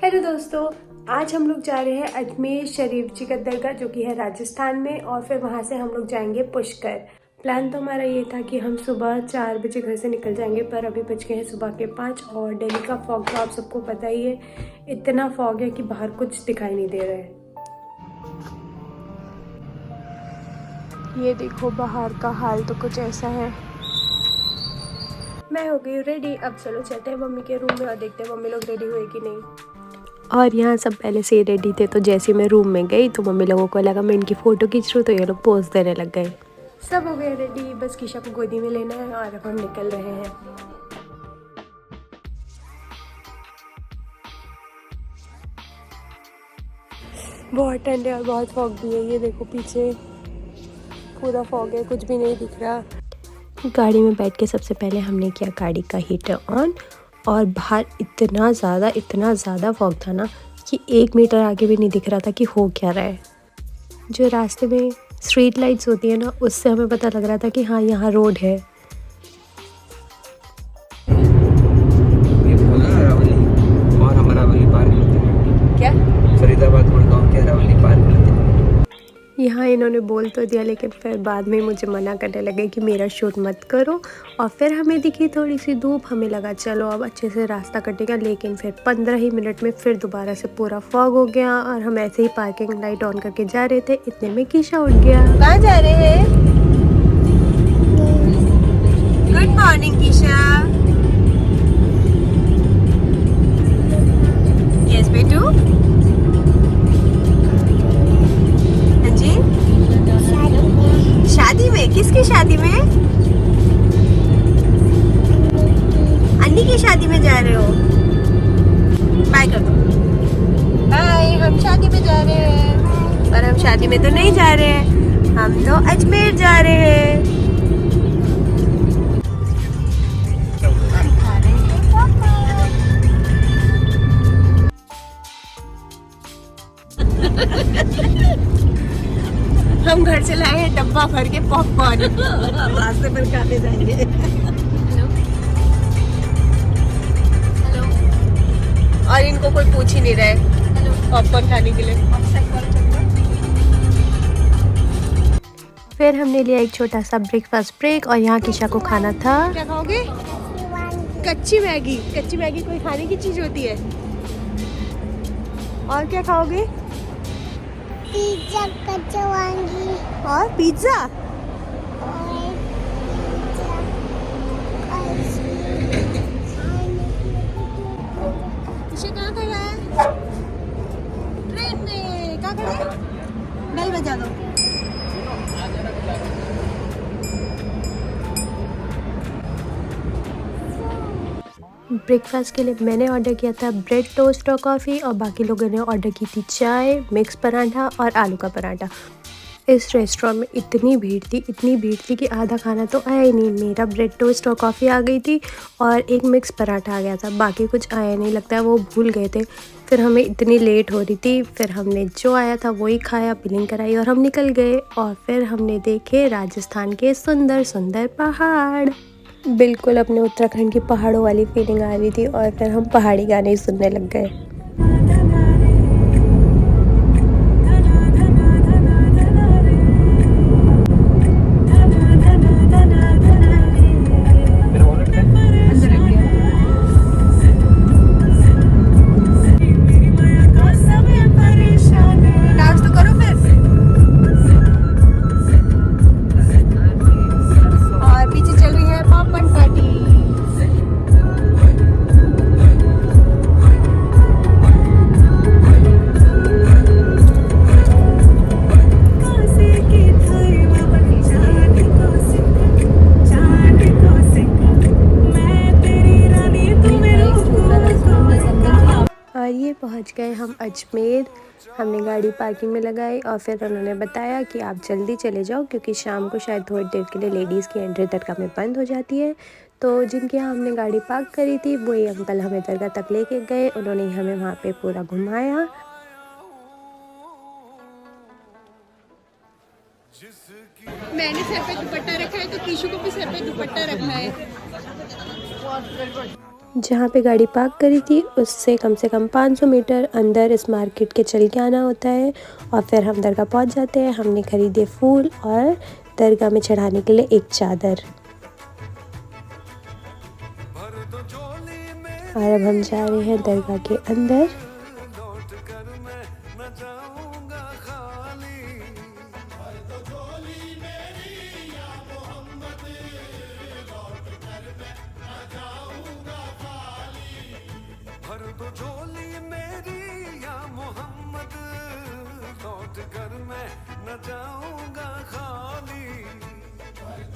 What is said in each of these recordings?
Hello दोस्तों, आज हम लोग जा रहे हैं अजमेर शरीफ जी का दरगाह जो कि है राजस्थान में, और फिर वहाँ से हम लोग जाएंगे पुष्कर। प्लान तो हमारा ये था कि हम सुबह 4 बजे घर से निकल जाएंगे, पर अभी बज गए हैं सुबह के 5। और दिल्ली का फॉग तो आप सबको पता ही है, इतना फॉग है कि बाहर कुछ दिखाई नहीं दे रहा है। ये देखो बाहर का हाल तो कुछ ऐसा है। मैं हो गई हूँ रेडी, अब चलो चलते हैं मम्मी के रूम में और देखते हैं मम्मी लोग रेडी हुए कि नहीं। और यहाँ सब पहले से ही रेडी थे, तो जैसे मैं रूम में गई तो मम्मी लोगों को लगा मैं इनकी फ़ोटो खींच रही हूँ, तो ये लोग पोज देने लग गए। सब हो गए रेडी, बस किशा को गोदी में लेना है और अब हम निकल रहे हैं। बहुत ठंड है और बहुत फॉग भी है। ये देखो पीछे पूरा फॉग है, कुछ भी नहीं दिख रहा। गाड़ी में बैठ के सबसे पहले हमने किया गाड़ी का हीटर ऑन, और बाहर इतना ज़्यादा फॉग था ना कि 1 मीटर आगे भी नहीं दिख रहा था कि हो क्या रहा है। जो रास्ते में स्ट्रीट लाइट्स होती है ना, उससे हमें पता लग रहा था कि हाँ यहाँ रोड है। ये बोला रावली और हमारा रावली पार्क करते हैं क्या? फरीदाबाद गुड़गांव के रावली पार्क करते हैं। यहाँ इन्होंने बोल तो दिया, लेकिन फिर बाद में मुझे मना करने लगे कि मेरा शूट मत करो। और फिर हमें दिखी थोड़ी सी धूप, हमें लगा चलो अब अच्छे से रास्ता कटेगा, लेकिन फिर 15 ही मिनट में फिर दोबारा से पूरा फॉग हो गया और हम ऐसे ही पार्किंग लाइट ऑन करके जा रहे थे, इतने में किशा उठ गया। कहाँ जा रहे हैं? Good morning Kisha. यस बेटू। शादी में? किसकी शादी में? अन्नी की शादी में जा रहे हो? बाय कर दो। बाय। हम शादी में जा रहे हैं, पर हम शादी में तो नहीं जा रहे हैं, हम तो अजमेर जा रहे हैं। हम घर से लाए हैं डब्बा भर के पॉपकॉर्न, रास्ते पर खाने जाएंगे। हेलो। और इनको कोई पूछ ही नहीं रहा है पॉपकॉर्न खाने के लिए। फिर हमने लिया एक छोटा सा ब्रेकफास्ट ब्रेक, और यहाँ किशा को खाना था। क्या खाओगे? कच्ची मैगी। कच्ची मैगी कोई खाने की चीज होती है? और क्या खाओगे? पिज्जा, कच्चा वांगी और पिज्जा। इसे कहाँ खड़ा है? ट्रेन में। कहाँ खड़ा है? बेल बजा दो। ब्रेकफास्ट के लिए मैंने ऑर्डर किया था ब्रेड टोस्ट और कॉफ़ी, और बाकी लोगों ने ऑर्डर की थी चाय, मिक्स पराठा और आलू का पराठा। इस रेस्टोरेंट में इतनी भीड़ थी कि आधा खाना तो आया ही नहीं। मेरा ब्रेड टोस्ट और कॉफ़ी आ गई थी और एक मिक्स पराठा आ गया था, बाकी कुछ आया नहीं, लगता है वो भूल गए थे। फिर हमें इतनी लेट हो रही थी, फिर हमने जो आया था वही खाया, बिलिंग कराई और हम निकल गए। और फिर हमने देखे राजस्थान के सुंदर सुंदर पहाड़। बिल्कुल अपने उत्तराखंड की पहाड़ों वाली फीलिंग आ रही थी, और फिर हम पहाड़ी गाने सुनने लग गए। और ये पहुंच गए हम अजमेर। हमने गाड़ी पार्किंग में लगाई और फिर उन्होंने बताया कि आप जल्दी चले जाओ, क्योंकि शाम को शायद थोड़ी देर के लिए लेडीज़ की एंट्री दरगाह में बंद हो जाती है। तो जिनके यहाँ हमने गाड़ी पार्क करी थी वही अंकल हमें दरगाह तक लेके गए, उन्होंने हमें वहाँ पे पूरा घुमाया। मैंने सर पे दुपट्टा रखा है, तो कीशु को भी सर पे दुपट्टा रखना है। जहाँ पे गाड़ी पार्क करी थी उससे कम से कम 500 मीटर अंदर इस मार्केट के चल के आना होता है और फिर हम दरगाह पहुँच जाते हैं। हमने खरीदे फूल और दरगाह में चढ़ाने के लिए एक चादर। और अब हम जा रहे हैं दरगाह के अंदर।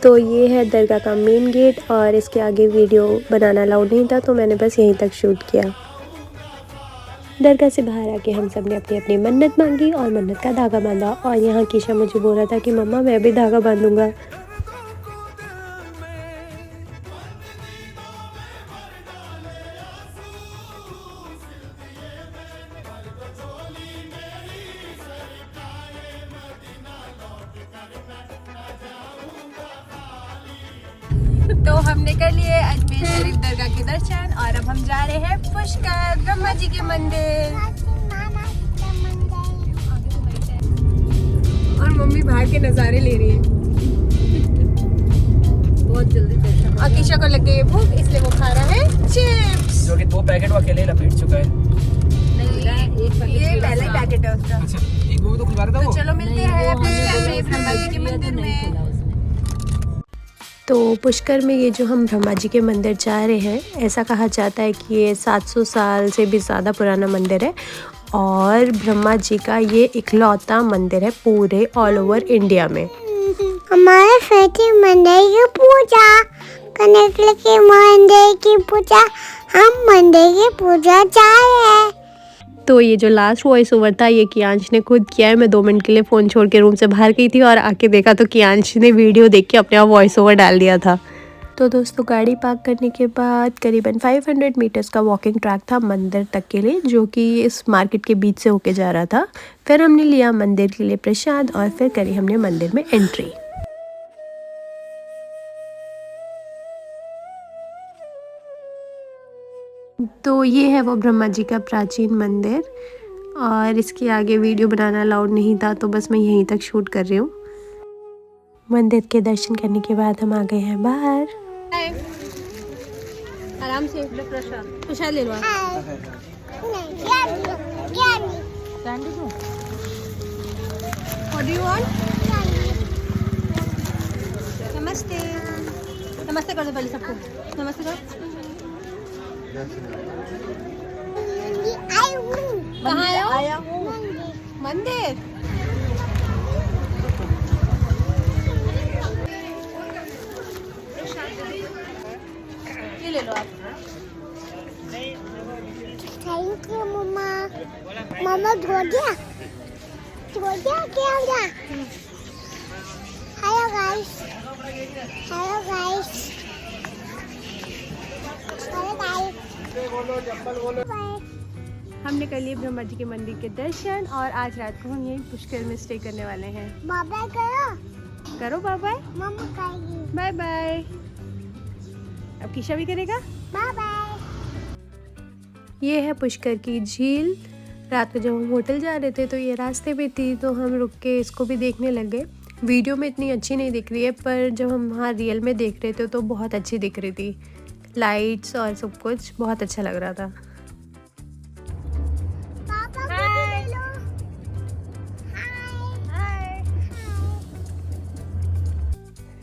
तो ये है दरगाह का मेन गेट और इसके आगे वीडियो बनाना अलाउड नहीं था तो मैंने बस यहीं तक शूट किया। दरगाह से बाहर आके हम सब ने अपनी अपनी मन्नत मांगी और मन्नत का धागा बांधा। और यहाँ कीशा मुझे बोल रहा था कि मम्मा मैं भी धागा बांधूंगा। तो हमने कर लिए अजमेर शरीफ दरगाह के दर्शन और अब हम जा रहे हैं पुष्कर ब्रह्मा जी के मंदिर। और मम्मी बाहर के नज़ारे ले रही है। बहुत जल्दी दर्शन। और कीशा को लग गई है भूख इसलिए वो खा रहा है चिप्स, जो कि 2 पैकेट वो अकेले लपेट चुका है। ये पहला ही पैकेट है उसका। अच्छा, एक वो तो खुलवा रहा था वो। चलो मिलते हैं पुष्कर में ब्रह्मा जी के मंदिर में। तो पुष्कर में ये जो हम ब्रह्मा जी के मंदिर जा रहे हैं, ऐसा कहा जाता है कि ये 700 साल से भी ज़्यादा पुराना मंदिर है और ब्रह्मा जी का ये इकलौता मंदिर है पूरे ऑल ओवर इंडिया में। हमारे सच्चे मंदिर की पूजा करने के मंदिर की पूजा हम मंदिर की पूजा जा रहे हैं। तो ये जो लास्ट वॉइस ओवर था ये कियांश ने खुद किया है। मैं 2 मिनट के लिए फ़ोन छोड़ के रूम से बाहर गई थी और आके देखा तो कियांश ने वीडियो देख के अपने आप वॉइस ओवर डाल दिया था। तो दोस्तों गाड़ी पार्क करने के बाद करीबन 500 मीटर्स का वॉकिंग ट्रैक था मंदिर तक के लिए, जो कि इस मार्केट के बीच से होके जा रहा था। फिर हमने लिया मंदिर के लिए प्रसाद और फिर करी हमने मंदिर में एंट्री। तो ये है वो ब्रह्मा जी का प्राचीन मंदिर और इसके आगे वीडियो बनाना अलाउड नहीं था तो बस मैं यहीं तक शूट कर रही हूँ। मंदिर के दर्शन करने के बाद हम आ गए हैं बाहर। आराम से प्रसाद ले लो। नमस्ते नमस्ते कर दो पहले सबको। नमस्ते करो। कहाँ आया हूँ मंदिर। ये ले लो आप। थैंक यू मम्मा। मम्मा धो दिया क्या हो गया? Hello guys. हमने कर लिए ब्रह्मा जी के मंदिर के दर्शन और आज रात को हम यहीं पुष्कर में स्टे करने वाले हैं। बाय करो बाय बाय। मम्मा करेगी। Bye bye. अब कीशा भी करेगा। बाय। ये है पुष्कर की झील। रात को जब हम होटल जा रहे थे तो ये रास्ते पे थी तो हम रुक के इसको भी देखने लगे। वीडियो में इतनी अच्छी नहीं दिख रही है पर जब हम वहाँ रियल में देख रहे थे तो बहुत अच्छी दिख रही थी। लाइट्स और सब कुछ बहुत अच्छा लग रहा था।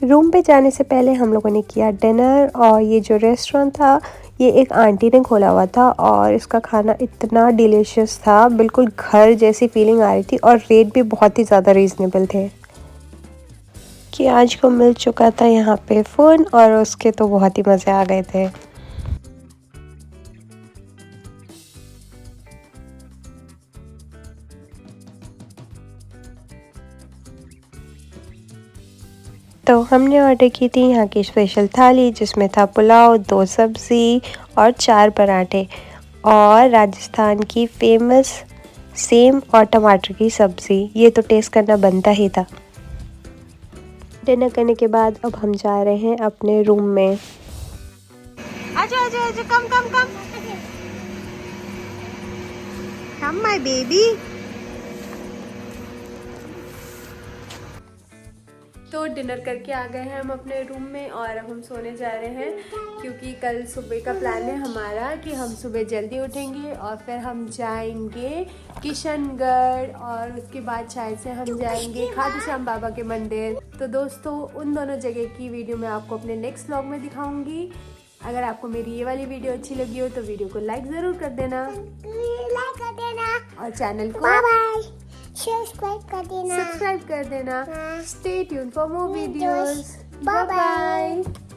रूम पे जाने से पहले हम लोगों ने किया डिनर और ये जो रेस्टोरेंट था ये एक आंटी ने खोला हुआ था और इसका खाना इतना डिलीशियस था, बिल्कुल घर जैसी फीलिंग आ रही थी और रेट भी बहुत ही ज़्यादा रीज़नेबल थे। कि आज को मिल चुका था यहाँ पे फ़ोन और उसके तो बहुत ही मज़े आ गए थे। तो हमने ऑर्डर की थी यहाँ की स्पेशल थाली जिसमें था पुलाव, 2 सब्ज़ी और 4 पराठे और राजस्थान की फेमस सेम और टमाटर की सब्ज़ी। ये तो टेस्ट करना बनता ही था। डिनर करने के बाद अब हम जा रहे हैं अपने रूम में। आजा आजा आजा, कम कम कम कम माय बेबी। तो डिनर करके आ गए हैं हम अपने रूम में और अब हम सोने जा रहे हैं क्योंकि कल सुबह का प्लान है हमारा कि हम सुबह जल्दी उठेंगे और फिर हम जाएंगे किशनगढ़ और उसके बाद शायद से हम जाएंगे खाटू श्याम बाबा के मंदिर। तो दोस्तों उन दोनों जगह की वीडियो मैं आपको अपने नेक्स्ट व्लॉग में दिखाऊंगी। अगर आपको मेरी ये वाली वीडियो अच्छी लगी हो तो वीडियो को लाइक ज़रूर कर देना, लाइक कर देना और चैनल को बाय बाय सब्सक्राइब कर देना। Stay tuned for more videos. Bye bye. Bye bye.